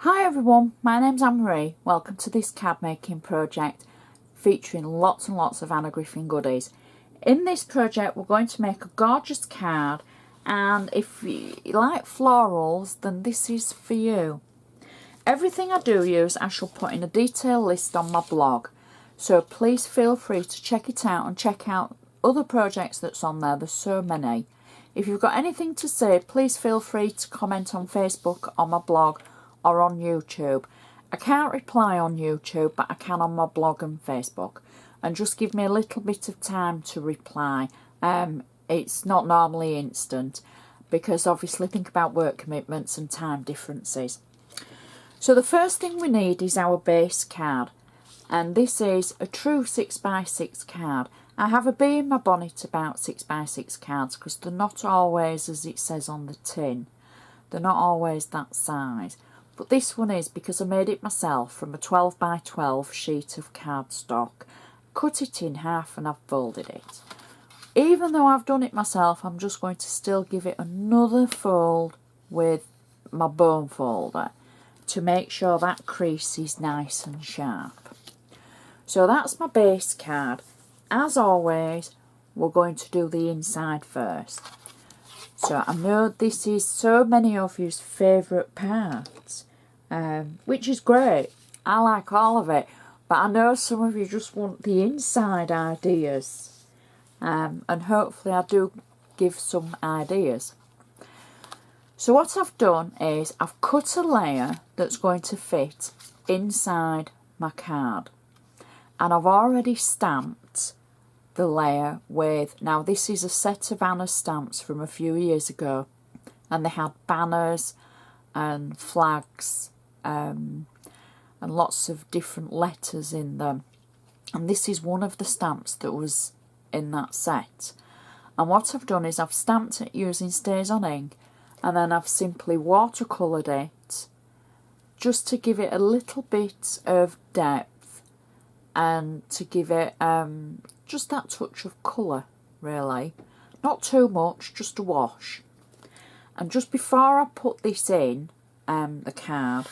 Hi everyone, my name's Anne-Marie. Welcome to this card making project featuring lots and lots of Anna Griffin goodies. In this project we're going to make a gorgeous card, and if you like florals then this is for you. Everything I do use I shall put in a detailed list on my blog, so please feel free to check it out and check out other projects that's on there. There's so many. If you've got anything to say, please feel free to comment on Facebook, on my blog, or on YouTube. I can't reply on YouTube, but I can on my blog and Facebook. And just give me a little bit of time to reply. It's not normally instant, because obviously think about work commitments and time differences. So the first thing we need is our base card. And this is a true 6x6 card. I have a bee in my bonnet about 6x6 cards because they're not always as it says on the tin. They're not always that size. But this one is because I made it myself from a 12x12 sheet of cardstock. Cut it in half and I've folded it. Even though I've done it myself, I'm just going to still give it another fold with my bone folder to make sure that crease is nice and sharp. So that's my base card. As always, we're going to do the inside first. So I know this is so many of you's favourite parts, which is great. I like all of it, but I know some of you just want the inside ideas, and hopefully I do give some ideas. So what I've done is I've cut a layer that's going to fit inside my card, and I've already stamped the layer with, now this is a set of Anna stamps from a few years ago, and they had banners and flags and lots of different letters in them, and this is one of the stamps that was in that set. And what I've done is I've stamped it using Stays On ink, and then I've simply watercoloured it just to give it a little bit of depth and to give it just that touch of colour, really. Not too much, just a wash. And just before I put this in the card,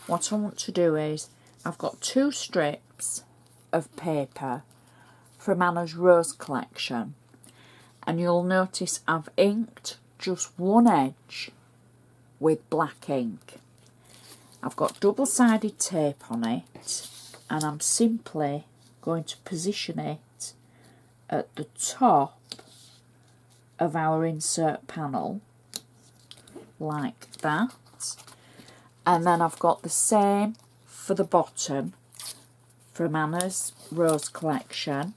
what I want to do is, I've got 2 strips of paper from Anna's Rose collection, and you'll notice I've inked just one edge with black ink. I've got double-sided tape on it, and I'm simply going to position it at the top of our insert panel like that, and then I've got the same for the bottom from Anna's Rose collection,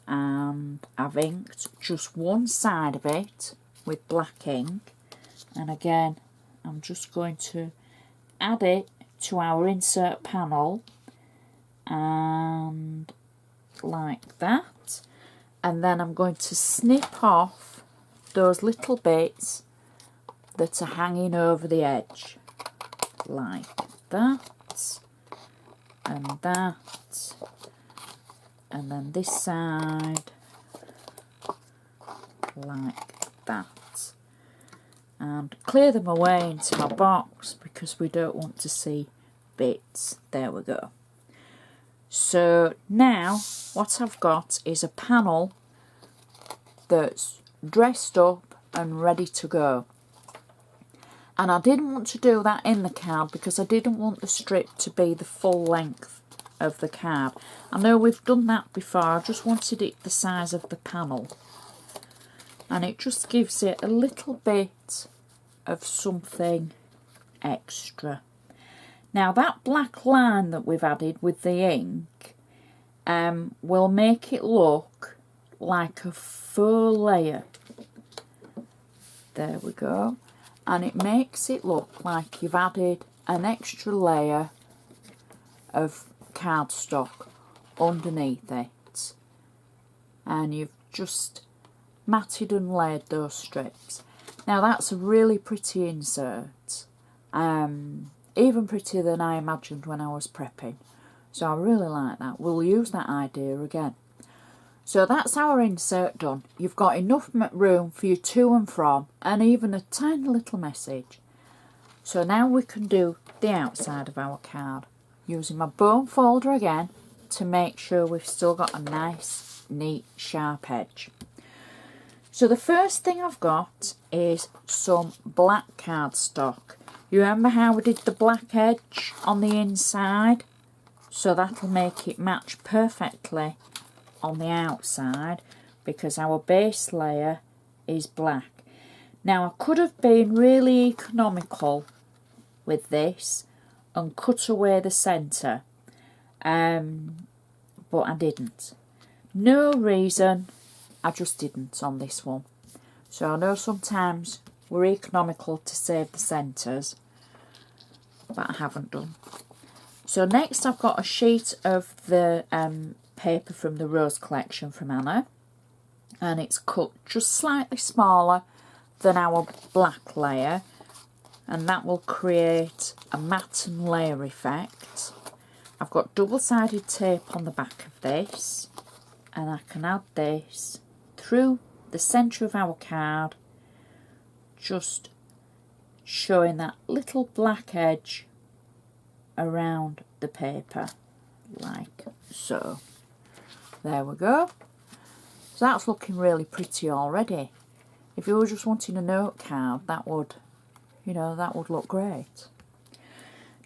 and I've inked just one side of it with black ink, and again I'm just going to add it to our insert panel and like that. And then I'm going to snip off those little bits that are hanging over the edge, like that, and that, and then this side, like that. And clear them away into my box because we don't want to see bits. There we go. So now what I've got is a panel that's dressed up and ready to go. And I didn't want to do that in the card because I didn't want the strip to be the full length of the card. I know we've done that before, I just wanted it the size of the panel. And it just gives it a little bit of something extra. Now that black line that we've added with the ink will make it look like a faux layer. There we go. And it makes it look like you've added an extra layer of cardstock underneath it. And you've just matted and laid those strips. Now that's a really pretty insert. Even prettier than I imagined when I was prepping. So I really like that. We'll use that idea again. So that's our insert done. You've got enough room for your to and from, and even a tiny little message. So now we can do the outside of our card using my bone folder again to make sure we've still got a nice, neat, sharp edge. So the first thing I've got is some black cardstock. You remember how we did the black edge on the inside? So that'll make it match perfectly on the outside because our base layer is black. Now I could have been really economical with this and cut away the centre, but I didn't. No reason, I just didn't on this one. So I know sometimes we're economical to save the centres, but I haven't done. So next I've got a sheet of the paper from the Rose collection from Anna, and it's cut just slightly smaller than our black layer, and that will create a matte and layer effect. I've got double-sided tape on the back of this, and I can add this through the centre of our card, just showing that little black edge around the paper, like so. There we go. So that's looking really pretty already. If you were just wanting a note card, that would, you know, that would look great.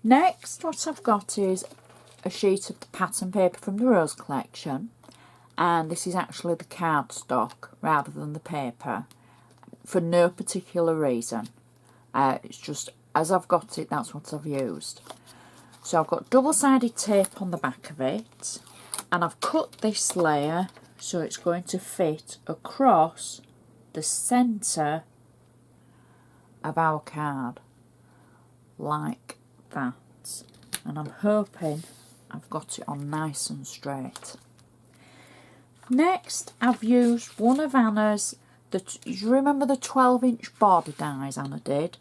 Next, what I've got is a sheet of the pattern paper from the Rose collection, and this is actually the cardstock rather than the paper, for no particular reason. It's just, as I've got it, that's what I've used. So I've got double-sided tape on the back of it, and I've cut this layer so it's going to fit across the centre of our card, like that. And I'm hoping I've got it on nice and straight. Next, I've used one of Anna's, you remember the 12-inch border dies Anna did?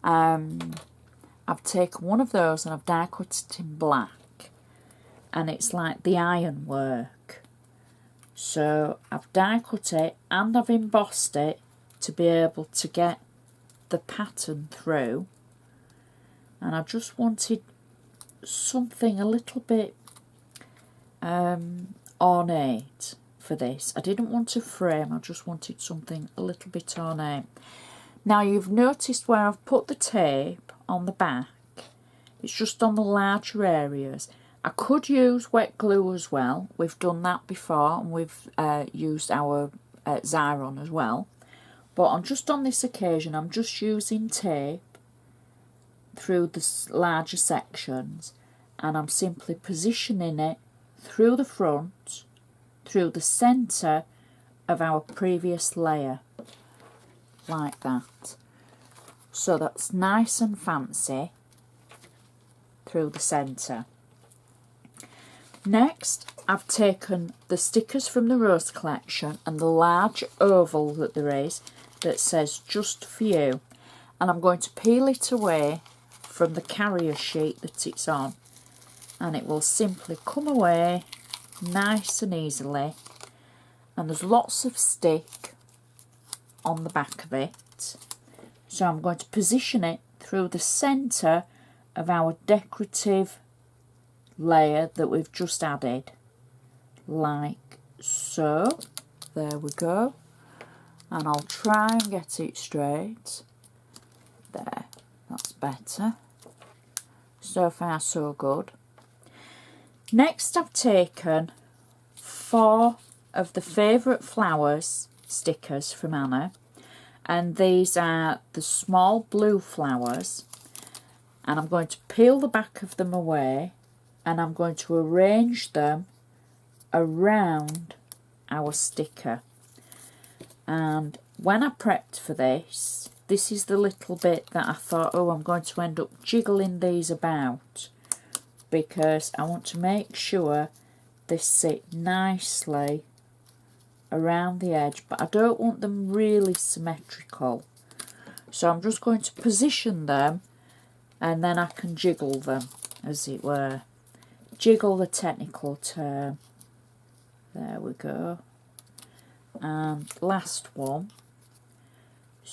I've taken one of those and I've die cut it in black, and it's like the ironwork. So I've die cut it and I've embossed it to be able to get the pattern through, and I just wanted something a little bit ornate for this. I didn't want a frame, I just wanted something a little bit ornate. Now you've noticed where I've put the tape on the back, it's just on the larger areas. I could use wet glue as well, we've done that before, and we've used our Xyron as well, but on this occasion I'm just using tape through the larger sections, and I'm simply positioning it through the front, through the centre of our previous layer, like that. So that's nice and fancy through the centre. Next, I've taken the stickers from the Rose collection and the large oval that there is that says just for you, and I'm going to peel it away from the carrier sheet that it's on, and it will simply come away nice and easily, and there's lots of stick on the back of it. So I'm going to position it through the centre of our decorative layer that we've just added, like so. There we go, and I'll try and get it straight. There, that's better. So far so good. Next, I've taken 4 of the favourite flowers stickers from Anna, and these are the small blue flowers, and I'm going to peel the back of them away, and I'm going to arrange them around our sticker. And when I prepped for this, this is the little bit that I thought, oh, I'm going to end up jiggling these about, because I want to make sure they sit nicely around the edge, but I don't want them really symmetrical. So I'm just going to position them, and then I can jiggle them, as it were. Jiggle, the technical term. There we go. And last one.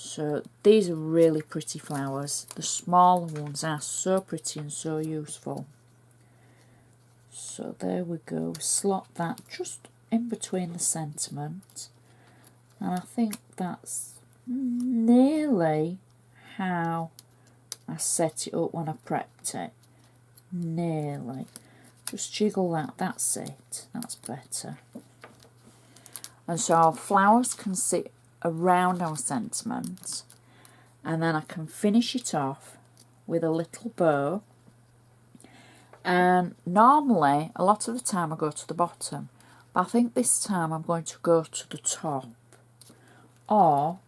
So these are really pretty flowers. The smaller ones are so pretty and so useful. So there we go. Slot that just in between the sentiment. And I think that's nearly how I set it up when I prepped it. Nearly. Just jiggle that. That's it. That's better. And so our flowers can sit around our sentiment, and then I can finish it off with a little bow. And normally, a lot of the time I go to the bottom, but I think this time I'm going to go to the top. Or,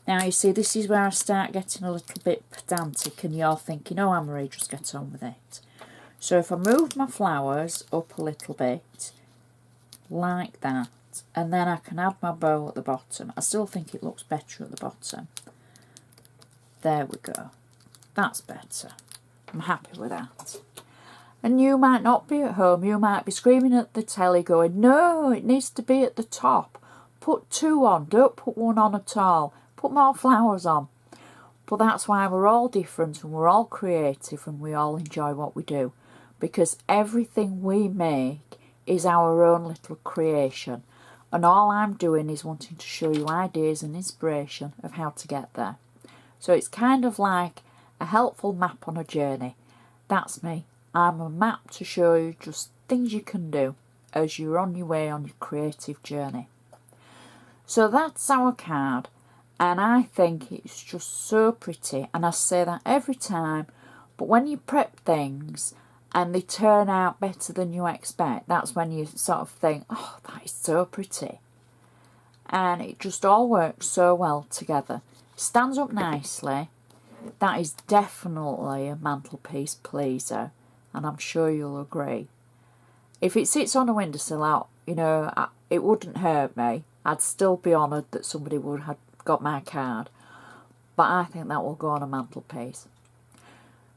now you see, this is where I start getting a little bit pedantic and you're thinking, oh, Anne-Marie, just get on with it. So if I move my flowers up a little bit, like that, and then I can add my bow at the bottom. I still think it looks better at the bottom. There we go. That's better. I'm happy with that. And you might not be at home. You might be screaming at the telly going, no, it needs to be at the top. Put 2 on. Don't put 1 on at all. Put more flowers on. But that's why we're all different and we're all creative and we all enjoy what we do. Because everything we make is our own little creation. And all I'm doing is wanting to show you ideas and inspiration of how to get there. So it's kind of like a helpful map on a journey. That's me. I'm a map to show you just things you can do as you're on your way on your creative journey. So that's our card. And I think it's just so pretty. And I say that every time. But when you prep things and they turn out better than you expect, that's when you sort of think, oh, that is so pretty. And it just all works so well together. Stands up nicely. That is definitely a mantelpiece pleaser, and I'm sure you'll agree. If it sits on a windowsill out, you know, it wouldn't hurt me. I'd still be honoured that somebody would have got my card. But I think that will go on a mantelpiece.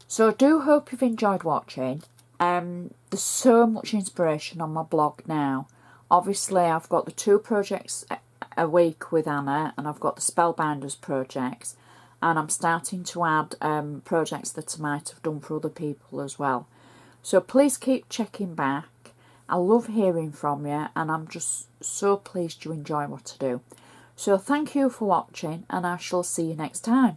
So I do hope you've enjoyed watching. There's so much inspiration on my blog now. Obviously, I've got the 2 projects a week with Anna, and I've got the Spellbinders projects, and I'm starting to add projects that I might have done for other people as well. So please keep checking back. I love hearing from you, and I'm just so pleased you enjoy what I do. So thank you for watching, and I shall see you next time.